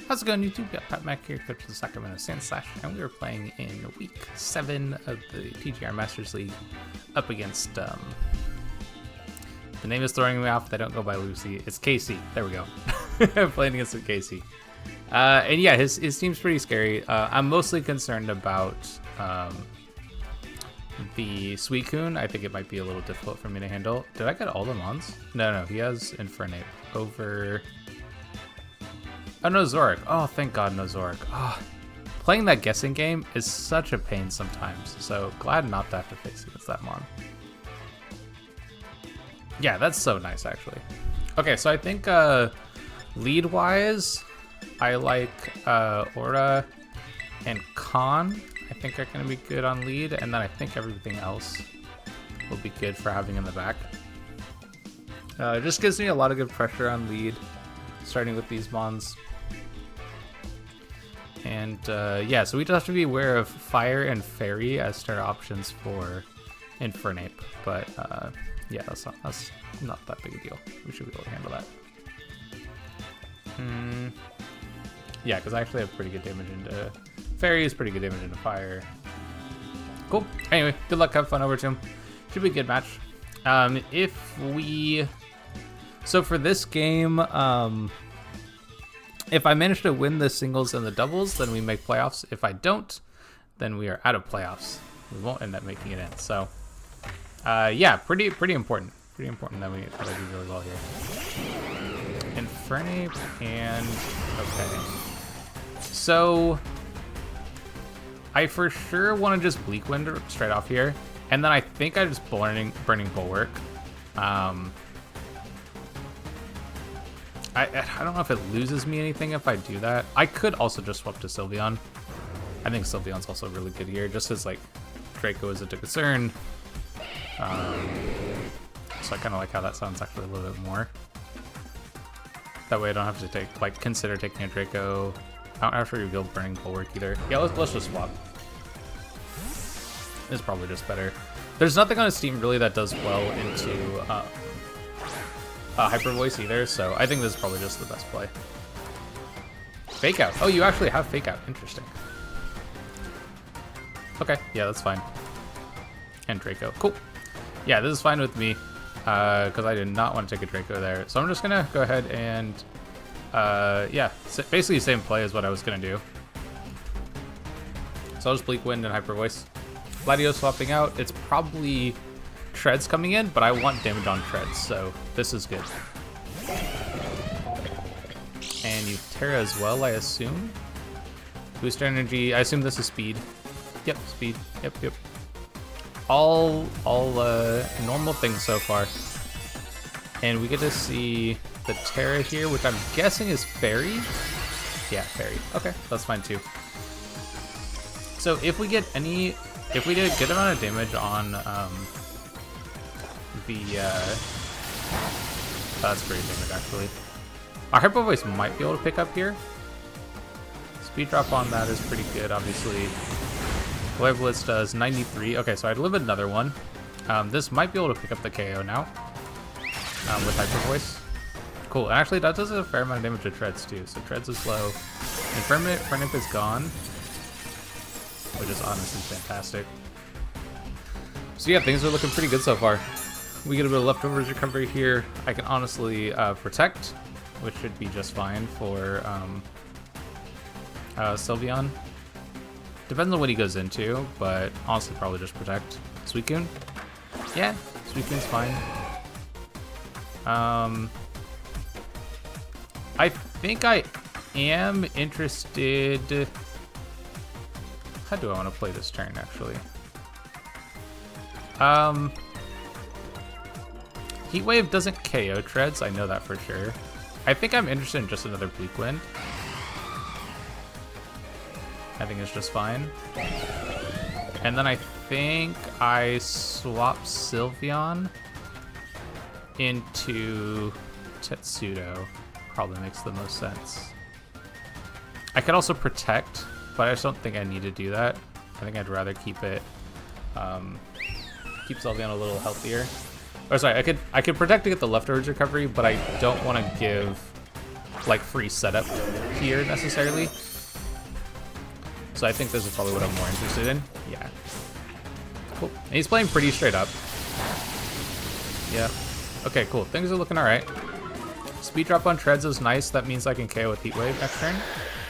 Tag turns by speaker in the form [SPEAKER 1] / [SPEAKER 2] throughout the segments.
[SPEAKER 1] How's it going, YouTube? Got Pat Mac here, coach of the Sacramento Sandslash, and we are playing in week 7 of the PGR Masters League up against, the name is throwing me off, they don't go by Lucy, it's Casey, there we go. Playing against Casey. And yeah, his team's pretty scary. I'm mostly concerned about, the Suicune. I think it might be a little difficult for me to handle. Did I get all the mons? No, he has Infernape over... Oh, no Zoric. Oh, thank God, no Zoric. Oh, playing that guessing game is such a pain sometimes. So glad not to have to face against that mon. Yeah, that's so nice, actually. Okay, so I think lead-wise, I like Aura and Khan. I think are going to be good on lead, and then I think everything else will be good for having in the back. It just gives me a lot of good pressure on lead, starting with these mons. And yeah, so we just have to be aware of Fire and Fairy as start options for Infernape. But yeah, that's not that big a deal. We should be able to handle that. Yeah, because I actually have pretty good damage into Fairy, is pretty good damage into Fire. Cool. Anyway, good luck, have fun over to him. Should be a good match. So for this game, if I manage to win the singles and the doubles, then we make playoffs. If I don't, then we are out of playoffs. We won't end up making it in. So, yeah, pretty important. Pretty important that we do really well here. Infernape and okay. So I for sure want to just Bleak Wind straight off here, and then I think I just burning Bulwark. I don't know if it loses me anything if I do that. I could also just swap to Sylveon. I think Sylveon's also really good here, just as like Draco is a concern. So I kind of like how that sounds actually a little bit more. That way I don't have to consider taking a Draco. I don't have to reveal Burning Bulwark either. Yeah, let's just swap. It's probably just better. There's nothing on his team really that does well into Hyper Voice either, so I think this is probably just the best play. Fake Out. Oh, you actually have Fake Out. Interesting. Okay, yeah, that's fine. And Draco. Cool. Yeah, this is fine with me, because I did not want to take a Draco there. So I'm just going to go ahead and, yeah, basically the same play as what I was going to do. So I'll just Bleak Wind and Hyper Voice. Gladio swapping out. It's probably Treads coming in, but I want damage on Treads, so this is good. And you Terra as well, I assume. Booster energy. I assume this is speed. Yep, speed. Yep. All normal things so far. And we get to see the Terra here, which I'm guessing is Fairy. Yeah, Fairy. Okay, that's fine too. So if we did a good amount of damage on that's pretty damage actually. Our Hyper Voice might be able to pick up here. Speed drop on that is pretty good, obviously. Glare Blitz does 93. Okay, so I'd live another one. This might be able to pick up the KO now with Hyper Voice. Cool, and actually that does a fair amount of damage to Treads too, so Treads is low. Infernape is gone, which is honestly fantastic. So yeah, things are looking pretty good so far. We get a bit of leftovers recovery here. I can honestly protect, which should be just fine for Sylveon. Depends on what he goes into, but honestly probably just protect. Suicune? Yeah, Suicune's fine. I think I am interested... How do I want to play this turn, actually? Heat Wave doesn't KO Treads, I know that for sure. I think I'm interested in just another Bleak Wind. I think it's just fine. And then I think I swap Sylveon into Tetsudo. Probably makes the most sense. I could also protect, but I just don't think I need to do that. I think I'd rather keep it, keep Sylveon a little healthier. Or sorry, I could protect to get the leftovers recovery, but I don't want to give like free setup here necessarily. So I think this is probably what I'm more interested in. Yeah. Cool. And he's playing pretty straight up. Yeah. Okay, cool. Things are looking alright. Speed drop on treads is nice. That means I can KO with Heat Wave next turn.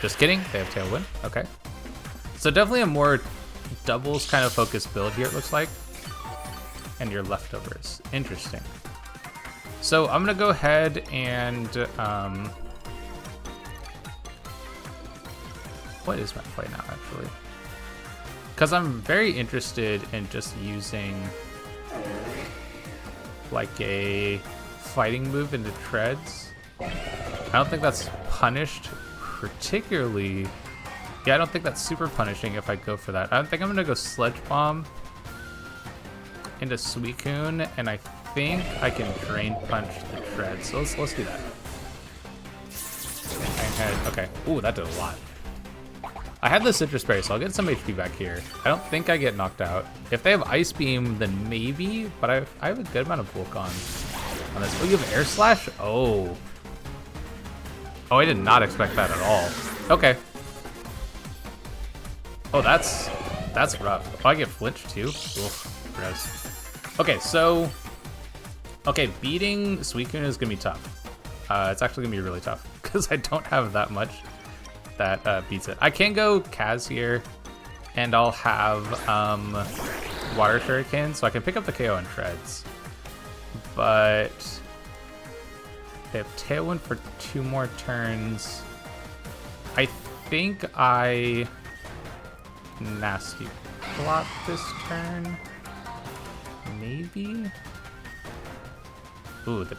[SPEAKER 1] Just kidding. They have Tailwind. Okay. So definitely a more doubles kind of focused build here, it looks like. And your leftovers. Interesting. So I'm going to go ahead and... what is my play now, actually? Because I'm very interested in just using like a fighting move into treads. I don't think that's punished particularly. Yeah, I don't think that's super punishing if I go for that. I think I'm gonna go Sledge Bomb into Suicune, and I think I can Drain Punch the treads. So let's do that. Okay. Ooh, that did a lot. I had the Citrus Berry, so I'll get some HP back here. I don't think I get knocked out. If they have Ice Beam, then maybe, but I have a good amount of bulk on this. Oh, you have Air Slash? Oh. Oh, I did not expect that at all. Okay. Oh, that's rough. Oh, I get flinched too? Oof, gross. Okay, so... okay, beating Suicune is gonna be tough. It's actually gonna be really tough, because I don't have that much that beats it. I can go Kaz here, and I'll have Water Shuriken, so I can pick up the KO on treads. But they have Tailwind for 2 more turns. I think I Nasty Plot this turn. Maybe? Ooh, the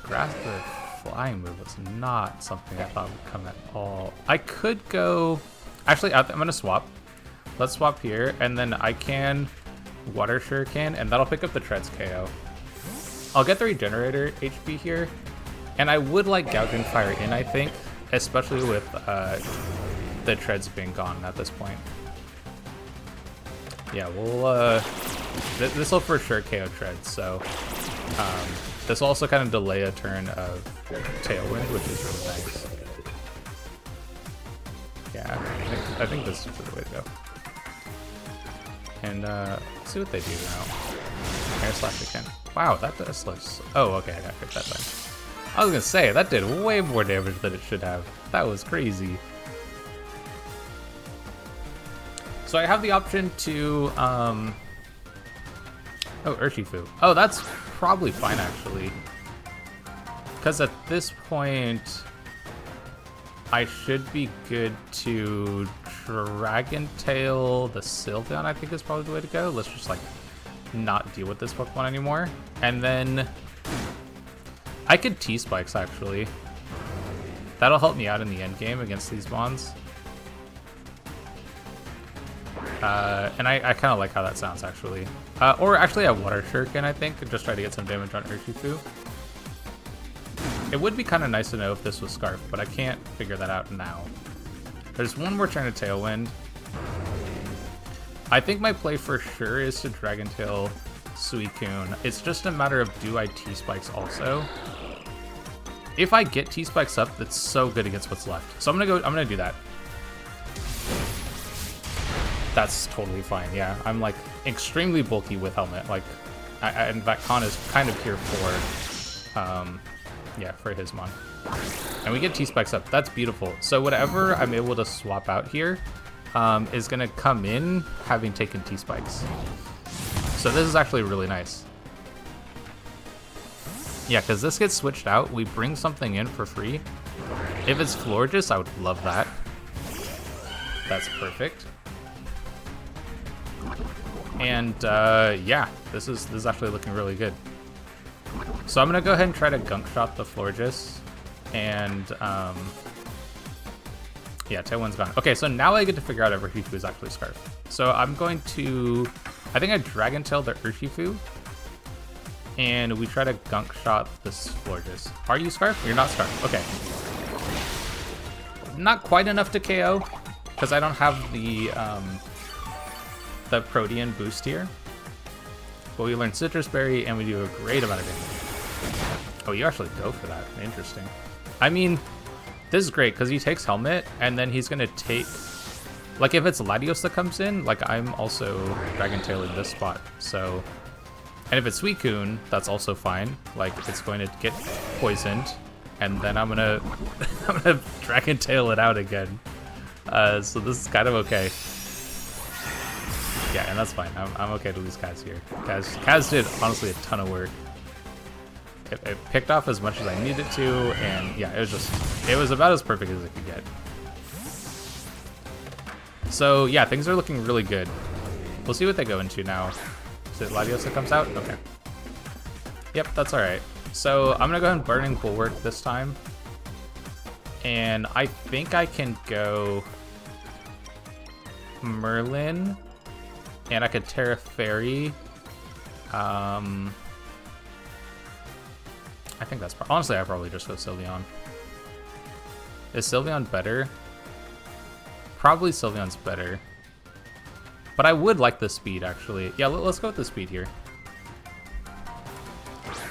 [SPEAKER 1] flying move was not something I thought would come at all. I could go... actually, I'm going to swap. Let's swap here, and then I can Water Shuriken, and that'll pick up the Treads KO. I'll get the Regenerator HP here, and I would like Gouging Fire in, I think, especially with the Treads being gone at this point. Yeah, we'll... this will for sure KO Treads, so... this will also kind of delay a turn of Tailwind, which is really nice. Yeah, I think this is the way to go. And let's see what they do now. Air Slash again. Wow, that does slash. Oh, okay, I gotta pick that then. I was gonna say, that did way more damage than it should have. That was crazy. So I have the option to, oh, Urshifu. Oh, that's probably fine, actually. Because at this point, I should be good to Dragon Tail the Sylveon, I think is probably the way to go. Let's just, like, not deal with this Pokemon anymore. And then I could T-Spikes, actually. That'll help me out in the end game against these Mons. And I kind of like how that sounds, actually. Or actually a Water Shuriken, I think, and just try to get some damage on Urshifu. It would be kind of nice to know if this was Scarf, but I can't figure that out now. There's one more turn of Tailwind. I think my play for sure is to Dragon Tail Suicune. It's just a matter of do I T-Spikes also. If I get T-Spikes up, that's so good against what's left. So I'm gonna do that. That's totally fine, yeah. I'm like extremely bulky with Helmet. Like, in fact, Khan is kind of here for, yeah, for his Mon. And we get T-Spikes up, that's beautiful. So whatever I'm able to swap out here is gonna come in having taken T-Spikes. So this is actually really nice. Yeah, because this gets switched out, we bring something in for free. If it's Florges, I would love that. That's perfect. And yeah, this is actually looking really good. So I'm gonna go ahead and try to Gunk Shot the Florges, and yeah, Tailwind's gone. Okay, so now I get to figure out if Urshifu is actually Scarf. So I'm going to, I think I Dragon Tail the Urshifu, and we try to Gunk Shot this Florges. Are you Scarf? You're not Scarf. Okay. Not quite enough to KO, because I don't have the Protean boost here. But we learn Citrus Berry, and we do a great amount of damage. Oh, you actually go for that. Interesting. I mean, This is great because he takes Helmet, and then he's gonna take, like if it's Latios that comes in, like I'm also Dragon Tailing this spot. So, and if it's Suicune, that's also fine. Like it's going to get poisoned, and then I'm gonna I'm gonna Dragon Tail it out again. So this is kind of okay. Yeah, and that's fine. I'm okay to lose Kaz here. Kaz did honestly a ton of work. It picked off as much as I needed to, and yeah, it was about as perfect as it could get. So yeah, things are looking really good. We'll see what they go into now. Is it Latios that comes out? Okay. Yep, that's alright. So I'm gonna go ahead and Burning Bulwark this time. And I think I can go Merlin, and I could Terra Fairy. I think that's honestly, I probably just go Sylveon. Is Sylveon better? Probably Sylveon's better. But I would like the speed, actually. Yeah, let's go with the speed here.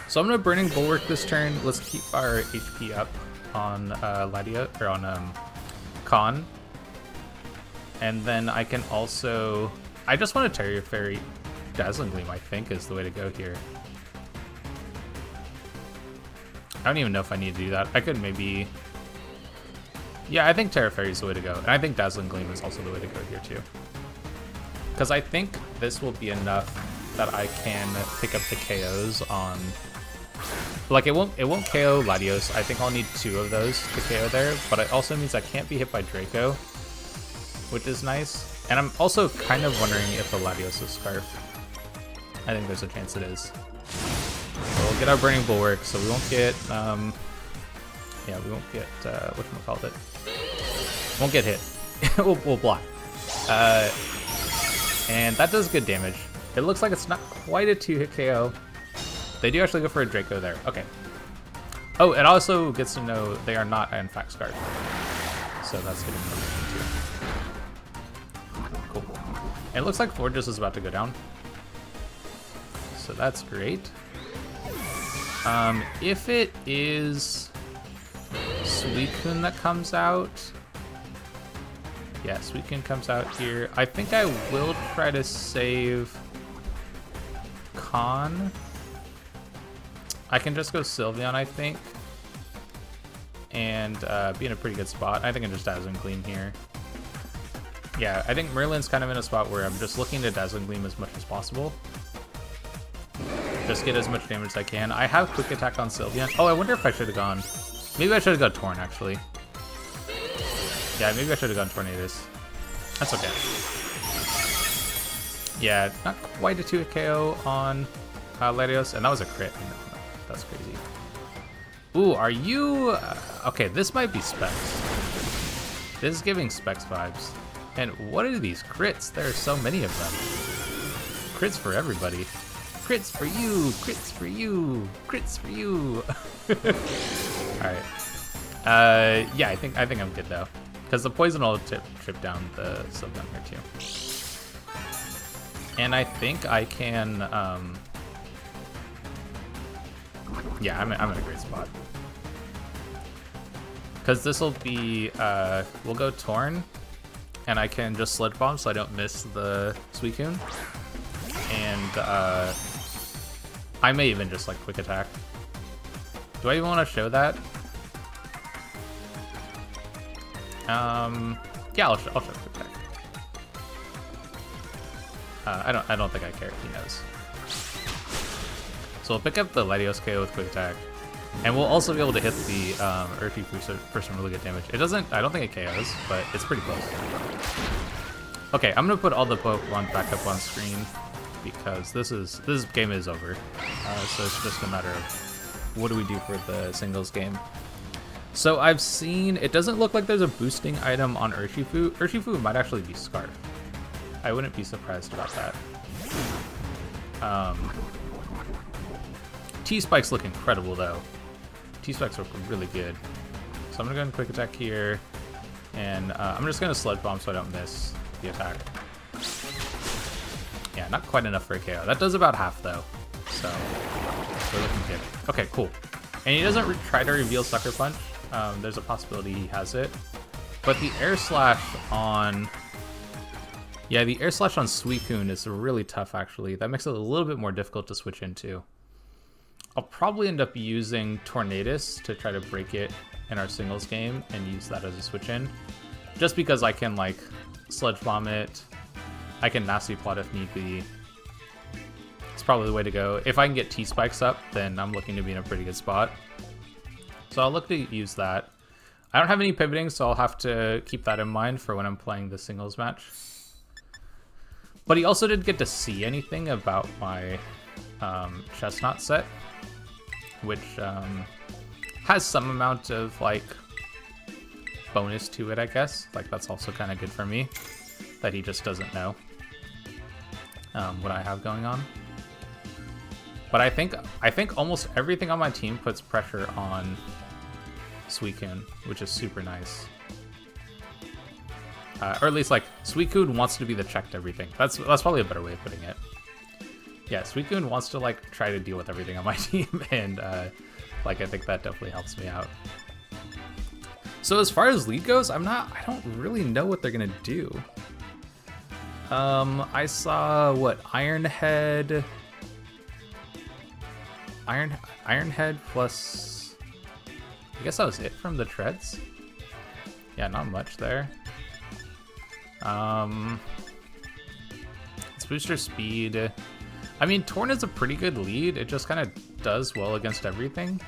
[SPEAKER 1] So I'm gonna Burning Bulwark this turn. Let's keep our HP up on Latios, or on Con. And then I can also, I just want to Terra Fairy Dazzling Gleam, I think is the way to go here. I don't even know if I need to do that. I could maybe... Yeah, I think Terra Fairy is the way to go. And I think Dazzling Gleam is also the way to go here too. Because I think this will be enough that I can pick up the KOs on... Like, it won't KO Latios. I think I'll need 2 of those to KO there. But it also means I can't be hit by Draco, which is nice. And I'm also kind of wondering if the Latios is Scarf. I think there's a chance it is. So we'll get our Burning Bulwark, so we won't get, yeah, we won't get, whatchamacallit? Won't get hit. we'll block. And that does good damage. It looks like it's not quite a 2-hit KO. They do actually go for a Draco there. Okay. Oh, it also gets to know they are not, in fact, Scarf. So that's good information too. Cool. And it looks like Fortress is about to go down. So that's great. If it is Suicune that comes out, yeah, Suicune comes out here. I think I will try to save Con. I can just go Sylveon, I think, and be in a pretty good spot. I think I can just Dazzling Gleam here. Yeah, I think Merlin's kind of in a spot where I'm just looking to Dazzling Gleam as much as possible. Just get as much damage as I can. I have Quick Attack on Sylveon. Oh, I wonder if I should have gone... Maybe I should have gone Torn, actually. Yeah, maybe I should have gone Tornadus. That's okay. Yeah, not quite a 2-hit KO on Latios, and that was a crit. No, that's crazy. Ooh, are you... okay, this might be Specs. This is giving Specs vibes. And what are these crits? There are so many of them. Crits for everybody. Crits for you, crits for you, crits for you. Alright. Yeah, I think I'm good though. Because the poison will trip down the Sylveon here too. And I think I can yeah, I'm in a great spot. Because this will be we'll go Torn, and I can just Sludge Bomb so I don't miss the Suicune. And I may even just like Quick Attack. Do I even want to show that? Yeah, I'll show Quick Attack. I don't think I care if he knows. So we'll pick up the Latios KO with Quick Attack, and we'll also be able to hit the Urshifu for some really good damage. It doesn't. I don't think it KOs, but it's pretty close. Okay, I'm gonna put all the Pokemon back up on screen, because this game is over. So it's just a matter of what do we do for the singles game. So I've seen, it doesn't look like there's a boosting item on Urshifu. Urshifu might actually be Scarf. I wouldn't be surprised about that. T-Spikes look incredible though. T-Spikes look really good. So I'm gonna go ahead and Quick Attack here, and I'm just gonna Sludge Bomb so I don't miss the attack. Yeah, not quite enough for a KO. That does about half though, so we're looking good. Okay, cool. And he doesn't try to reveal Sucker Punch. there's a possibility he has it. But the air slash on... Yeah, the air slash on Suicune is really tough, actually. That makes it a little bit more difficult to switch into. I'll probably end up using Tornadus to try to break it in our singles game and use that as a switch in. Just because I can, like, Sludge Bomb it. I can Nasty Plot if need be. It's probably the way to go. If I can get T-Spikes up, then I'm looking to be in a pretty good spot. So I'll look to use that. I don't have any pivoting, so I'll have to keep that in mind for when I'm playing the singles match. But he also didn't get to see anything about my Chestnut set, which has some amount of, like, bonus to it, I guess. Like, that's also kind of good for me, that he just doesn't know what I have going on. But I think almost everything on my team puts pressure on Suicune, which is super nice. Or at least, like, Suicune wants to be the checked everything. That's probably a better way of putting it. Yeah, Suicune wants to, like, try to deal with everything on my team, and, like, I think that definitely helps me out. So as far as lead goes, I don't really know what they're gonna do. I saw, what, Ironhead plus... I guess that was it from the treads. Yeah, not much there. It's booster speed. I mean, Torn is a pretty good lead. It just kind of does well against everything.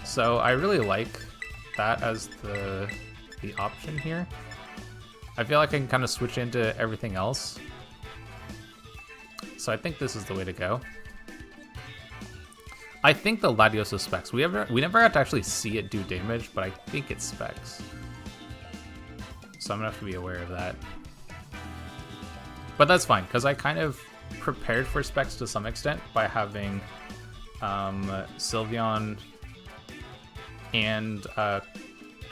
[SPEAKER 1] So I really like that as the option here. I feel like I can kind of switch into everything else. So I think this is the way to go. I think the Latios is Specs. We never got to actually see it do damage, but I think it's Specs. So I'm gonna have to be aware of that. But that's fine, because I kind of prepared for Specs to some extent by having Sylveon and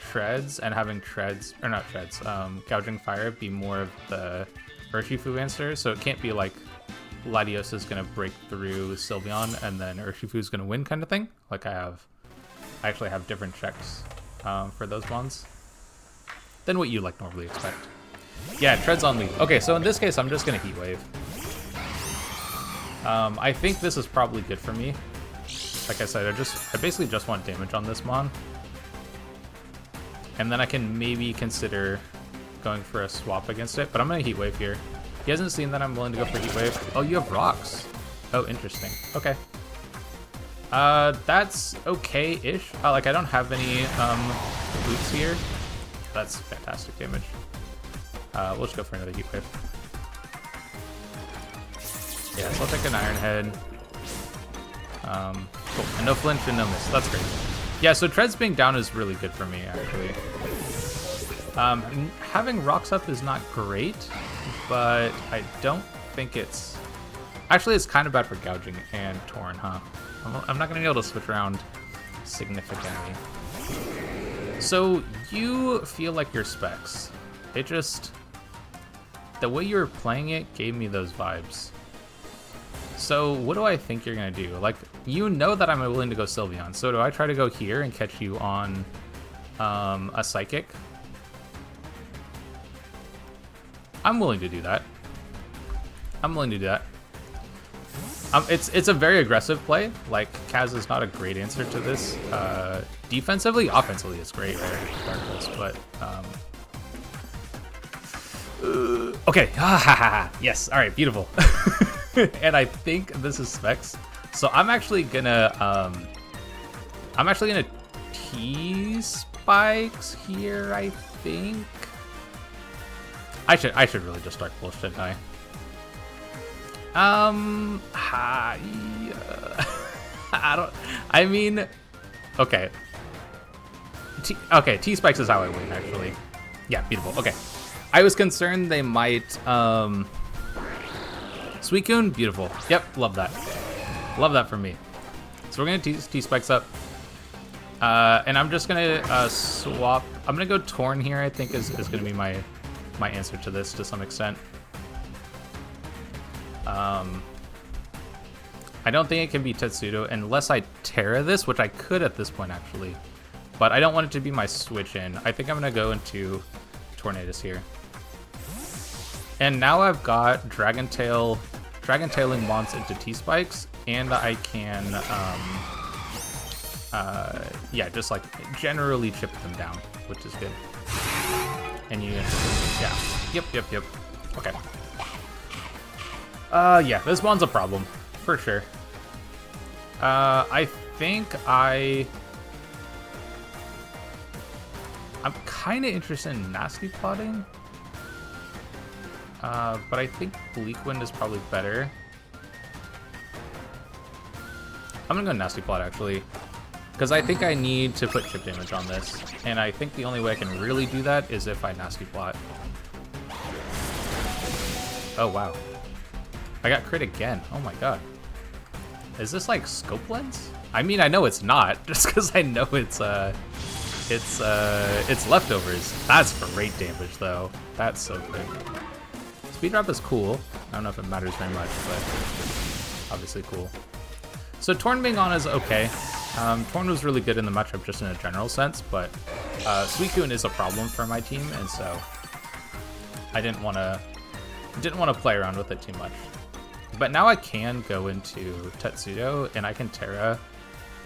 [SPEAKER 1] Treads, and having Treads, or not Treads, Gouging Fire be more of the Urshifu answer. So it can't be like Latios is gonna break through Sylveon and then Urshifu's gonna win kind of thing. Like I actually have different checks for those ones than what you like normally expect. Yeah, Treads on lead. Okay, so in this case, I'm just gonna Heat Wave. I think this is probably good for me. Like I said, I basically just want damage on this Mon. And then I can maybe consider going for a swap against it, but I'm gonna Heat Wave here. He hasn't seen that I'm willing to go for Heat Wave. Oh, you have rocks. Oh, interesting. Okay. That's okay-ish. Like, I don't have any boots here. That's fantastic damage. We'll just go for another Heat Wave. Yeah, so I'll take an Iron Head. Cool. And no flinch and no miss. That's great. Yeah, so Treads being down is really good for me, actually. Having rocks up is not great, but I don't think it's... Actually, it's kind of bad for gouging and Torn, huh? I'm not going to be able to switch around significantly. So, you feel like your Specs. It just... The way you were playing it gave me those vibes. So, what do I think you're going to do? Like, you know that I'm willing to go Sylveon, so do I try to go here and catch you on a Psychic? I'm willing to do that. I'm willing to do that. It's a very aggressive play. Like, Kaz is not a great answer to this. Defensively, offensively, it's great, right? Regardless, but okay. Yes. All right. Beautiful. And I think this is Specs. So I'm actually gonna T-Spikes here, I think. I should really just start bull, shouldn't I? Okay. T-Spikes is how I win, actually. Yeah, beautiful. Okay. I was concerned they might, Suicune, beautiful. Yep, love that. Love that for me. So we're gonna T-Spikes up. And I'm just gonna swap. I'm gonna go Torn here, I think is gonna be my answer to this to some extent. I don't think it can be Tetsudo unless I Terra this, which I could at this point, actually. but I don't want it to be my switch in. I think I'm gonna go into Tornadus here. And now I've got Dragon-tailing mobs into T-Spikes, and I can, yeah, just like generally chip them down, which is good. And you, yeah, yep. Okay. Yeah, this one's a problem, for sure. I think I'm kind of interested in Nasty Plotting. But I think Bleak Wind is probably better. I'm gonna go Nasty Plot, actually. Because I think I need to put chip damage on this. And I think the only way I can really do that is if I Nasty Plot. Oh, wow. I got crit again. Oh my god. Is this like Scope Lens? I mean, I know it's not, just because I know it's leftovers. That's great damage, though. That's so good. Speed drop is cool. I don't know if it matters very much, but obviously cool. So Torn being on is okay. Torn was really good in the matchup just in a general sense, but Suicune is a problem for my team, and so I didn't want to play around with it too much. But now I can go into Tetsudo and I can Terra,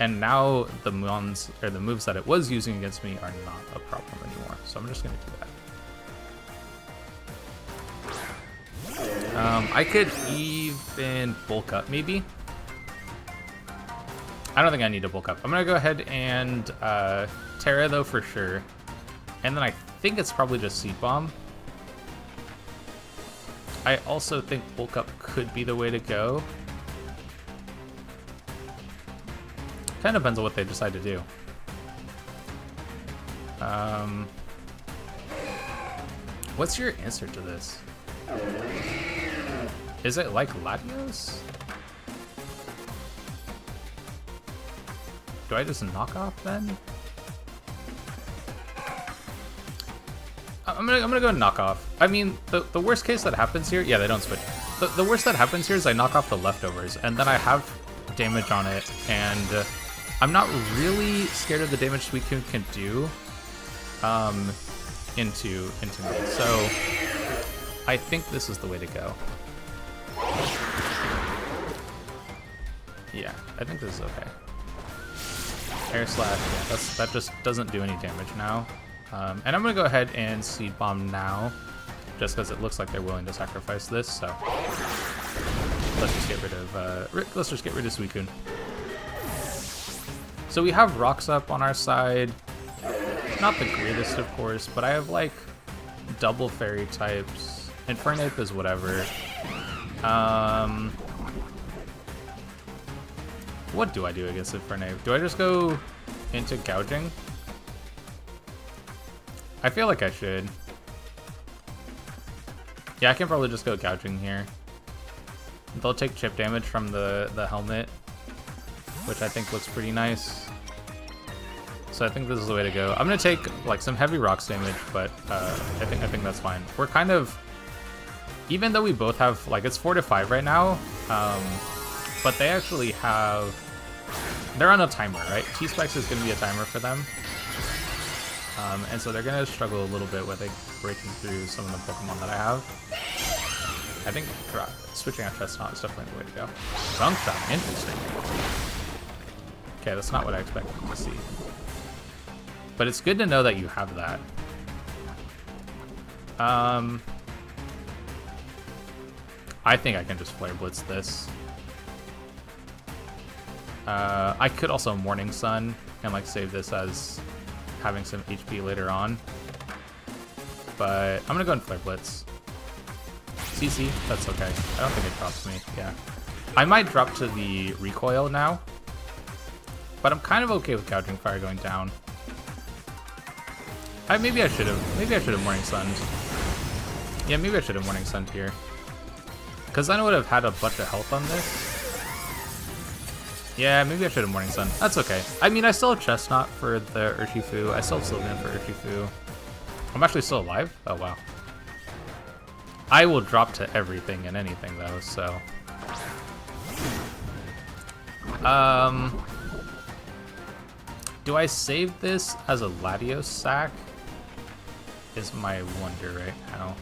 [SPEAKER 1] and now the moves that it was using against me are not a problem anymore. So I'm just gonna do that. I could even bulk up maybe. I don't think I need to bulk up. I'm gonna go ahead and Terra though for sure, and then I think it's probably just Seed Bomb. I also think bulk up could be the way to go. Kind of depends on what they decide to do. What's your answer to this? Is it like Latios? Do I just knock off then? I'm gonna go knock off. I mean, the worst case that happens here, yeah, they don't switch. The worst that happens here is I knock off the leftovers, and then I have damage on it, and I'm not really scared of the damage Suicune can do into me. So I think this is the way to go. Yeah, I think this is okay. Air Slash, yeah, that just doesn't do any damage now. And I'm gonna go ahead and Seed Bomb now, just because it looks like they're willing to sacrifice this. So let's just get rid of Suicune. So we have rocks up on our side. Not the greatest, of course, but I have like double fairy types. Infernape is whatever. What do I do against Infernape? Do I just go into gouging? I feel like I should. Yeah, I can probably just go gouging here. They'll take chip damage from the helmet, which I think looks pretty nice. So I think this is the way to go. I'm gonna take like some heavy rocks damage, but I think that's fine. We're kind of, even though we both have like it's 4-5 right now, but they actually have, they're on a timer, right? T-Spikes is gonna be a timer for them. And so they're gonna struggle a little bit with breaking through some of the Pokemon that I have. I think switching out Chestnut is definitely the way to go. Gunk Shot, interesting. Okay, that's not what I expected to see. But it's good to know that you have that. I think I can just Flare Blitz this. I could also Morning Sun and like save this as having some HP later on. But I'm gonna go and Flare Blitz. CC, that's okay. I don't think it drops me, yeah. I might drop to the recoil now, but I'm kind of okay with Gouging Fire going down. Maybe I should have Morning Sunned. Yeah, maybe I should have Morning Sunned here. Because then I would have had a bunch of health on this. Yeah, maybe I should have Morning Sun. That's okay. I mean, I still have Chestnut for the Urshifu. I still have Sylveon for Urshifu. I'm actually still alive? Oh, wow. I will drop to everything and anything, though, so... Do I save this as a Latios sack? Is my wonder right now.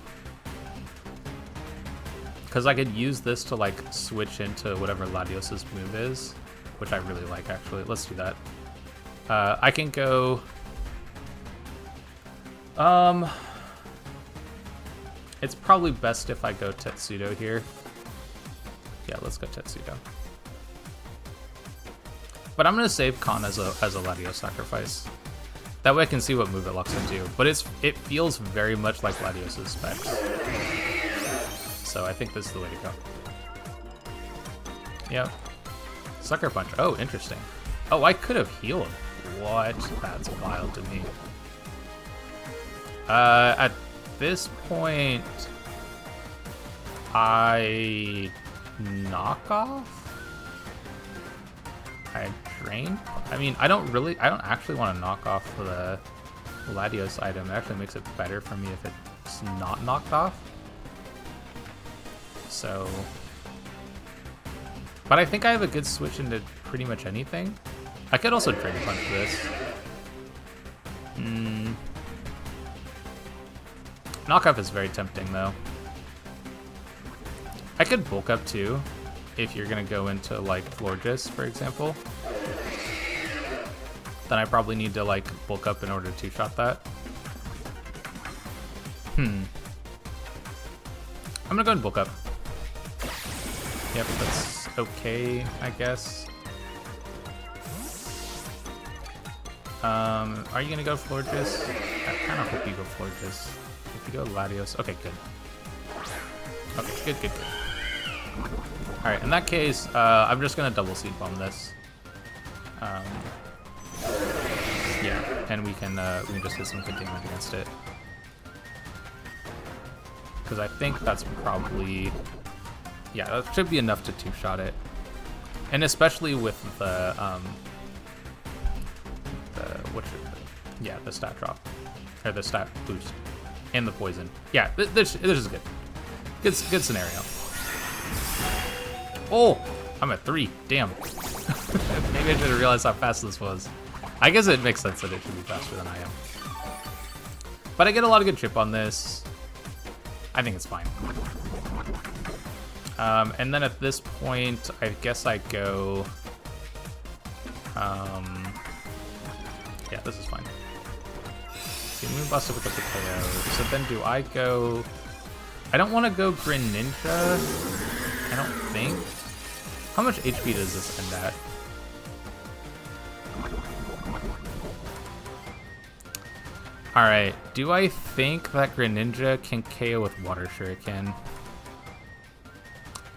[SPEAKER 1] Because I could use this to like switch into whatever Latios' move is, which I really like actually. Let's do that. I can go... It's probably best if I go Tetsudo here. Yeah, let's go Tetsudo. But I'm gonna save Khan as a Latios sacrifice. That way I can see what move it locks into. But it feels very much like Latios' specs. So I think this is the way to go. Yep. Sucker Punch. Oh, interesting. Oh, I could have healed. What? That's wild to me. At this point, I knock off? I drain? I mean, I don't actually want to knock off the Latios item. It actually makes it better for me if it's not knocked off. So, but I think I have a good switch into pretty much anything. I could also Drain Punch this. Knockoff is very tempting though. I could bulk up too, if you're gonna go into like Florges, for example. Then I probably need to like bulk up in order to two-shot that. I'm gonna go and bulk up. Yep, that's okay, I guess. Are you gonna go Florges? I kind of hope you go Florges. If you go Latios, okay, good. Okay, good. All right, in that case, I'm just gonna double Seed Bomb this. Yeah, and we can just hit some good damage against it. Because I think that's probably, yeah, that should be enough to two-shot it. And especially with the stat drop, or the stat boost, and the poison. Yeah, this is good. Good scenario. Oh, I'm at 3. Damn. Maybe I should have realized how fast this was. I guess it makes sense that it should be faster than I am. But I get a lot of good chip on this. I think it's fine. And then at this point, I guess I go... yeah, this is fine. Okay, Moon Buster with the KO. So then do I go... I don't want to go Greninja. I don't think. How much HP does this end at? Alright, do I think that Greninja can KO with Water Shuriken?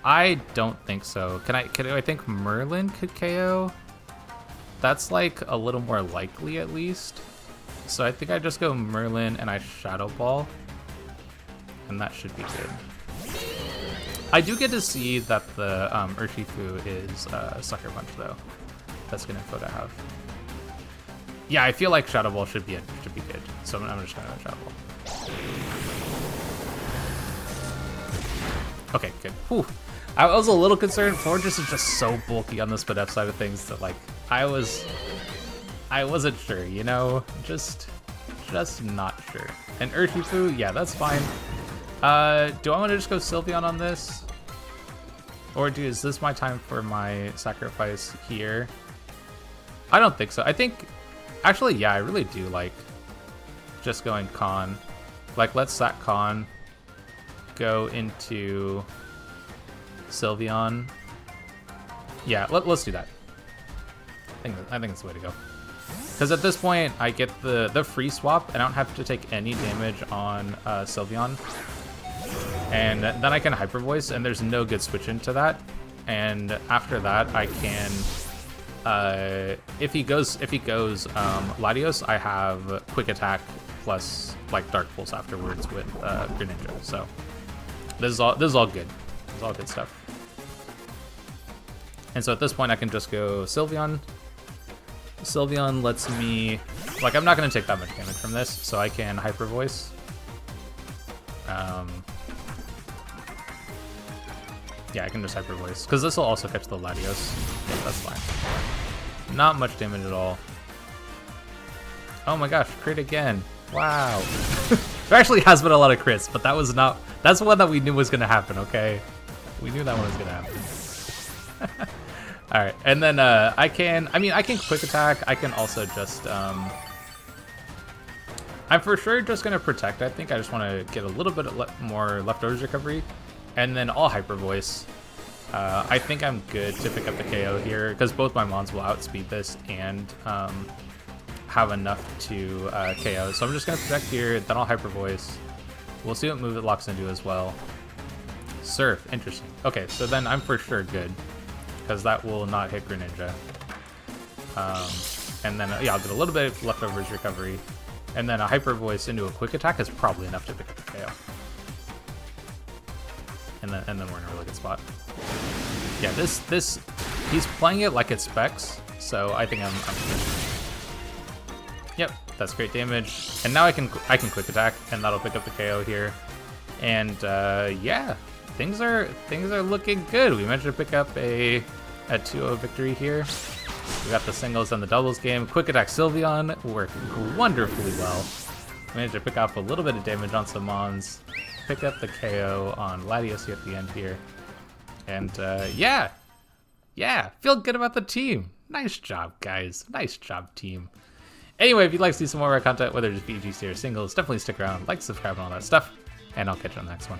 [SPEAKER 1] I don't think so. Can I think Merlin could KO? That's like a little more likely at least. So I think I just go Merlin and I Shadow Ball. And that should be good. I do get to see that the Urshifu is Sucker Punch though. That's good info to have. Yeah, I feel like Shadow Ball should be good. So I'm just gonna Shadow Ball. Okay, good. Whew. I was a little concerned. Florges is just so bulky on the Spadef side of things that like I wasn't sure, you know, just not sure. And Urshifu, yeah, that's fine. Do I want to just go Sylveon on this? Or is this my time for my sacrifice here? I don't think so. I think, actually, yeah, I really do like just going Con. Like, let's sack Con, go into Sylveon. Yeah, let's do that. I think it's the way to go. Because at this point, I get the free swap, and I don't have to take any damage on Sylveon. And then I can Hyper Voice, and there's no good switch into that. And after that, I can, if he goes Latios, I have Quick Attack plus like Dark Pulse afterwards with Greninja. So this is all good. This is all good stuff. And so at this point, I can just go Sylveon. Sylveon lets me, like, I'm not going to take that much damage from this, so I can Hyper Voice. Yeah, I can just Hyper Voice, because this will also catch the Latios. Yeah, that's fine. Not much damage at all. Oh my gosh, crit again. Wow. There actually has been a lot of crits, but that was not... That's one that we knew was going to happen, okay? We knew that one was going to happen. Alright, and then I can quick attack. I can also just... I'm for sure just going to protect, I think. I just want to get a little bit more leftovers recovery. And then I'll Hyper Voice. I think I'm good to pick up the KO here, because both my mons will outspeed this and have enough to KO. So I'm just going to protect here, then I'll Hyper Voice. We'll see what move it locks into as well. Surf, interesting. Okay, so then I'm for sure good, because that will not hit Greninja. And then, yeah, I'll get a little bit of leftovers recovery. And then a Hyper Voice into a quick attack is probably enough to pick up the KO. And then we're in a really good spot. Yeah, this he's playing it like it's specs, so I think I'm good. Yep, that's great damage. And now I can quick attack, and that'll pick up the KO here. And yeah, things are looking good. We managed to pick up a 2-0 victory here. We got the singles and the doubles game. Quick attack Sylveon worked wonderfully well. Managed to pick up a little bit of damage on some mons. Pick up the KO on Latios at the end here. And yeah, feel good about the team. Nice job, guys. Nice job, team. Anyway, if you'd like to see some more of our content, whether it's BGC or singles, definitely stick around, like, subscribe, and all that stuff. And I'll catch you on the next one.